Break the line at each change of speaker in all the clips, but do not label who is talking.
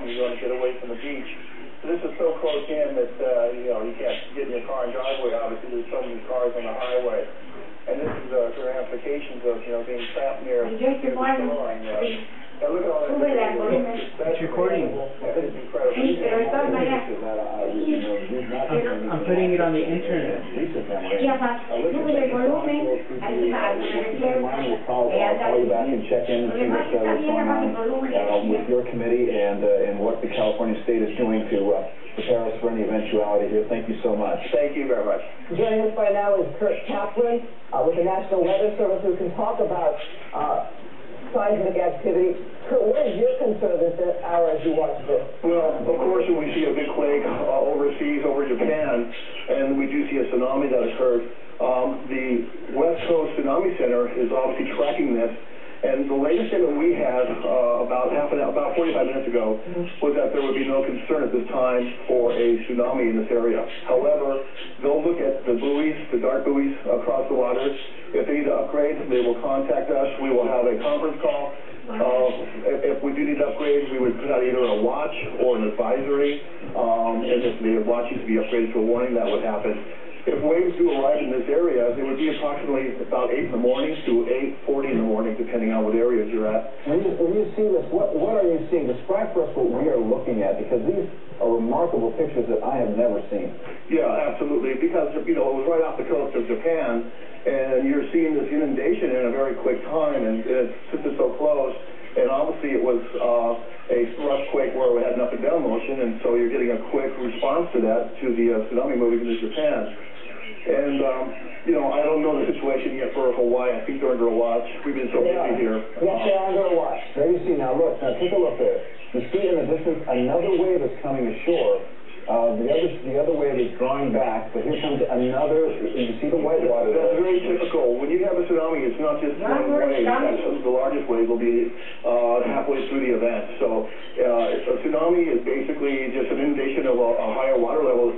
you want to get away from the beach. So this is so close in that, you know, you can't get in your car and driveway. Obviously, there's so many cars on the highway. And this is the ramifications of, you know, being trapped near the shoreline. Now look at all that. That's recording. Yeah, it's incredible.
I'm putting it on the internet.
We'll call you back and check in and see what's going on with your committee and what the California state is doing to prepare us for any eventuality here. Thank you so much.
Thank you very much.
Joining us right now is Curt Kaplan with the National Weather Service, who can talk about seismic activity. Curt, what is your concern this hour as you watch this?
Well, of course, when we see a big quake overseas, over Japan, and we do see a tsunami that occurred, the West Coast Tsunami Center is obviously tracking this. And the latest thing that we had about 45 minutes ago was that there would be no concern at this time for a tsunami in this area. However, they'll look at the buoys, the dark buoys across the water. If they need to upgrade, they will contact us. We will have a conference call. If we do need to upgrade, we would put out either a watch or an advisory. And if the watch needs to be upgraded to a warning, that would happen. If waves do arrive in this area, it would be approximately about 8 in the morning to 8:40 in the morning, depending on what areas you're at.
When you see this, what are you seeing? Describe for us what we are looking at, because these are remarkable pictures that I have never seen.
Yeah, absolutely, because, you know, it was right off the coast of Japan, and you're seeing this inundation in a very quick time, and since it's so close, and obviously it was a rush quake where we had an up and down motion, and so you're getting a quick response to that, to the tsunami moving into Japan. And, you know, I don't know the situation yet for Hawaii. I think they're under a watch. We've been so busy here.
Yes, they're under a watch. There you see. Now, look. Now, take a look there. You see in the distance another wave is coming ashore. The other wave is drawing back, but here comes another. You see the white water there.
That's very typical. When you have a tsunami, it's not just one wave. The largest wave will be halfway through the event. So a tsunami is basically just an inundation of a higher water level.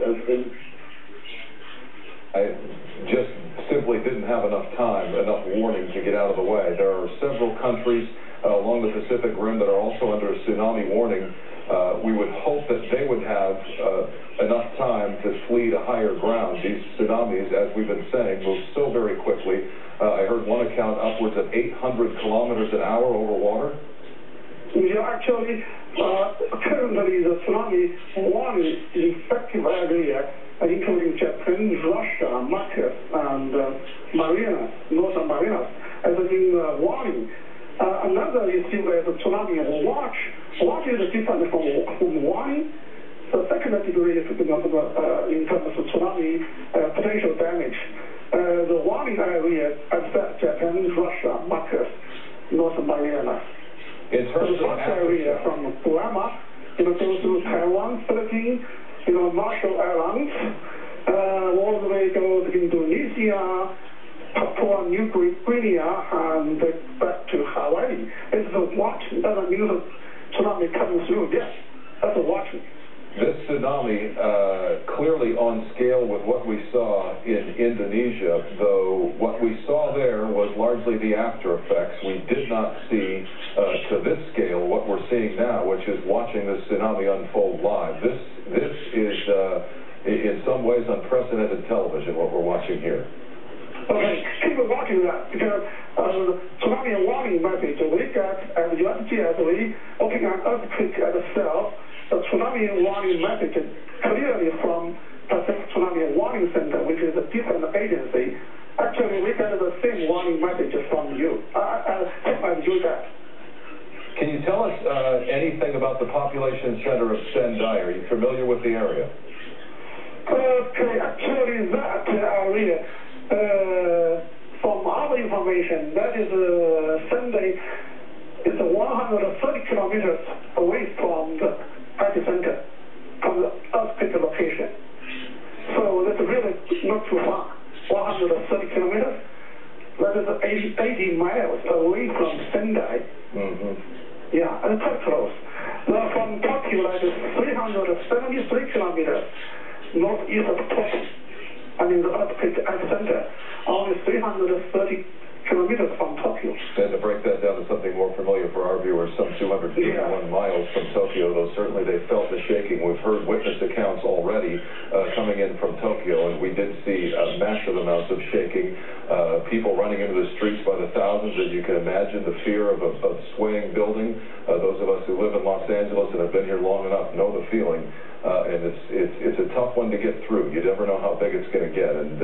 I just simply didn't have enough time, enough warning to get out of the way. There are several countries along the Pacific Rim that are also under a tsunami warning. We would hope that they would have enough time to flee to higher ground. These tsunamis, as we've been saying, move so very quickly. I heard one account upwards of 800 kilometers an hour over water.
Yeah, actually, currently the tsunami warning is effective area, including Japan, Russia, Marcus, and Marianas, Northern Marianas, as in warning. Another issue is tsunami watch. Watch is different from warning. The second degree is in terms of tsunami potential damage. The warning area affects Japan, Russia, Marcus, Northern Marianas.
In terms
the
of
first area from Guam, goes through Taiwan, Philippines, Marshall Islands, all the way goes to Indonesia, Papua New Guinea, and back to Hawaii. It's a watch. It doesn't mean the tsunami coming through yet. That's a watch.
This tsunami, clearly on scale with what we saw in Indonesia, though what we saw there was largely the after effects. We did not see, to this scale, what we're seeing now, which is watching this tsunami unfold live. This is, in some ways, unprecedented television, what we're watching here.
Okay, keep watching that, because tsunami warning message we got at the USGS, we open an earthquake at the cell. The tsunami warning message clearly from Pacific Tsunami Warning Center, which is a different agency. Actually, we got the same warning message from you. I hope I do that.
Can you tell us anything about the population center of Sendai? Are you familiar with the area?
Okay, actually that area, from our information, that is Sendai is 130 kilometers away from the epicenter, from the earthquake location. So that's really not too far. 130 kilometers. That is 80 miles away from Sendai. Yeah, and quite close. Now from Tokyo, that is 373 kilometers northeast of Tokyo. I mean the earthquake epicenter, only 330 kilometers from Tokyo.
And to break that down to something more familiar for our viewers, some 251 miles from Tokyo, though certainly they felt the shaking. We've heard witness accounts already coming in from Tokyo, and we did see massive amounts of shaking, people running into the streets by the thousands, as you can imagine, the fear of a swaying building. Those of us who live in Los Angeles and have been here long enough know the feeling. And it's a tough one to get through. You never know how big it's going to get. And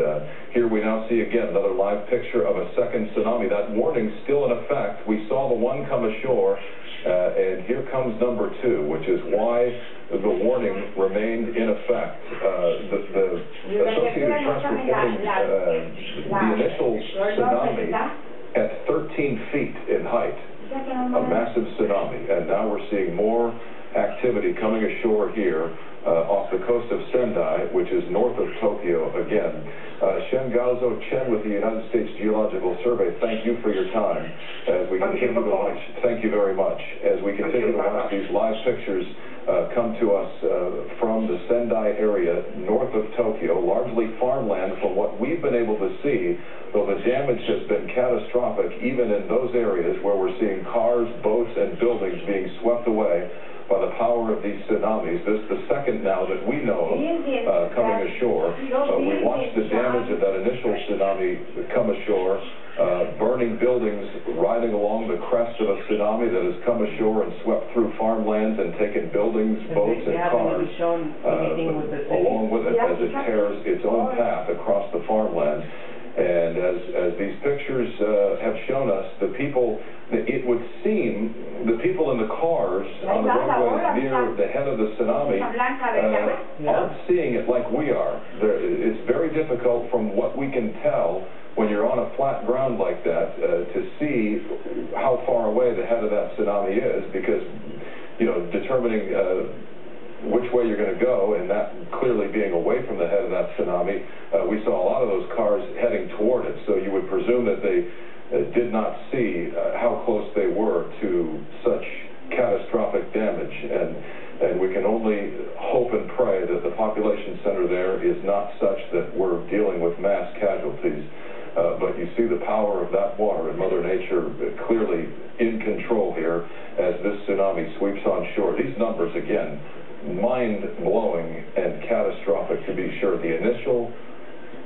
here we now see again another live picture of a second tsunami. That warning's still in effect. We saw the one come ashore, and here comes number two, which is why the warning remained in effect. The Associated Press reporting the initial tsunami at 13 feet in height, a massive tsunami, and now we're seeing more activity coming ashore here off the coast of Sendai, which is north of Tokyo again. Shengazo Chen with the United States Geological Survey, thank you for your time. As we continue to watch, thank you very much. As we continue to watch these live pictures come to us from the Sendai area north of Tokyo, largely farmland from what we've been able to see, though the damage has been catastrophic even in those areas where we're seeing cars, boats, and buildings being swept away by the power of these tsunamis. This is the second now that we know of coming ashore. We watched the damage of that initial tsunami come ashore, burning buildings, riding along the crest of a tsunami that has come ashore and swept through farmlands and taken buildings, boats, and cars along with it as it tears its own path across the farmland. And as these pictures have shown us, the people, it would seem, the people in the cars on the roadway near the head of the tsunami aren't seeing it like we are. It's very difficult from what we can tell when you're on a flat ground like that to see how far away the head of that tsunami is, because, you know, determining which way you're going to go, and that clearly being away from the head of that tsunami, we saw a lot of those cars heading toward it, so you would presume that they did not see how close they were to such catastrophic damage, and we can only hope and pray that the population center there is not such that we're dealing with mass casualties. But you see the power of that water and Mother Nature clearly in control here as this tsunami sweeps on shore. These numbers, again, mind-blowing and catastrophic to be sure. The initial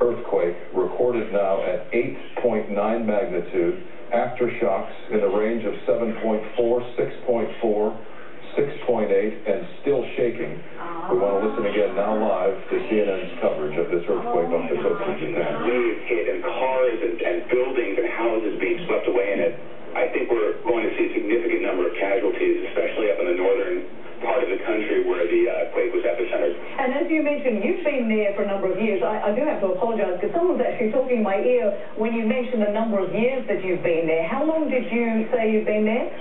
earthquake recorded now at 8.9 magnitude, aftershocks in the range of 7.4, 6.4, 6.8, and still shaking. We want to listen again now live to CNN's coverage of this earthquake off the coast of Japan.
Waves hit and cars and buildings and houses being swept away in it. I think we're going to see a significant number of casualties, especially up in the northern part of the country where the quake was epicentered.
And as you mentioned, you've been there for a number of years. I do have to apologize because someone's actually talking in my ear when you mentioned the number of years that you've been there. How long did you say you've been there?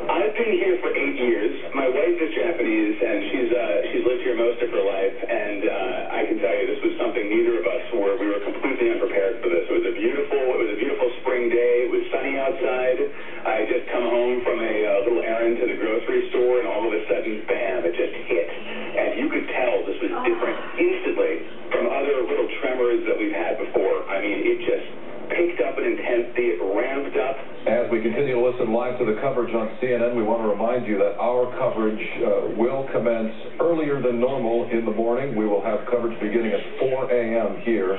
I've been here for 8 years. My wife is Japanese, and she's lived here most of her life, and I can tell you this was something neither of us we were completely unprepared for this. It was a beautiful spring day. It was sunny outside. I had just come home from a little errand to the grocery store, and all of a sudden, bam, it just hit. And you could tell this was different instantly from other little tremors that we've had before. I mean, it just picked up in intensity, it ramped up.
As we continue to listen live to the coverage on CNN, we want to remind you that our coverage will commence earlier than normal in the morning. We will have coverage beginning at 4 a.m. here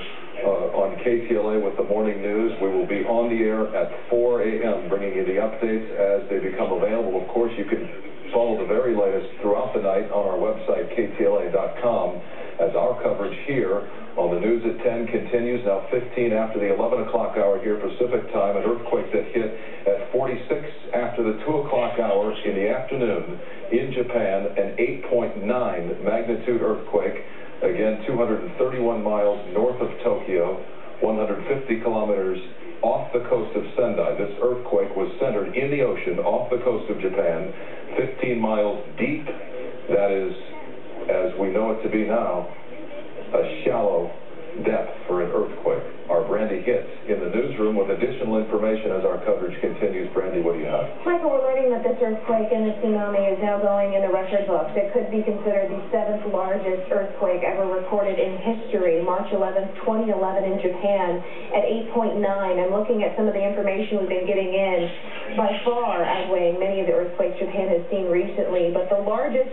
on KTLA with the morning news. We will be on the air at 4 a.m. bringing you the updates as they become available. Of course, you can follow the very latest throughout the night on our website, ktla.com, as our coverage here on the news at 10 continues, now 15 after the 11 o'clock hour here Pacific time, an earthquake that hit at 46 after the 2 o'clock hour in the afternoon in Japan, an 8.9 magnitude earthquake, again 231 miles north of Tokyo, 150 kilometers off the coast of Sendai. This earthquake was centered in the ocean off the coast of Japan, 15 miles deep. That is, as we know it to be now, a shallow depth for an earthquake. Our Brandy Hitz in the newsroom with additional information as our coverage continues. Brandy, what do you have?
Michael, we're learning that this earthquake and the tsunami is now going in the record books. It could be considered the 7th largest earthquake ever recorded in history, March 11th, 2011 in Japan at 8.9. I'm looking at some of the information we've been getting in, by far outweighing many of the earthquakes Japan has seen recently, but the largest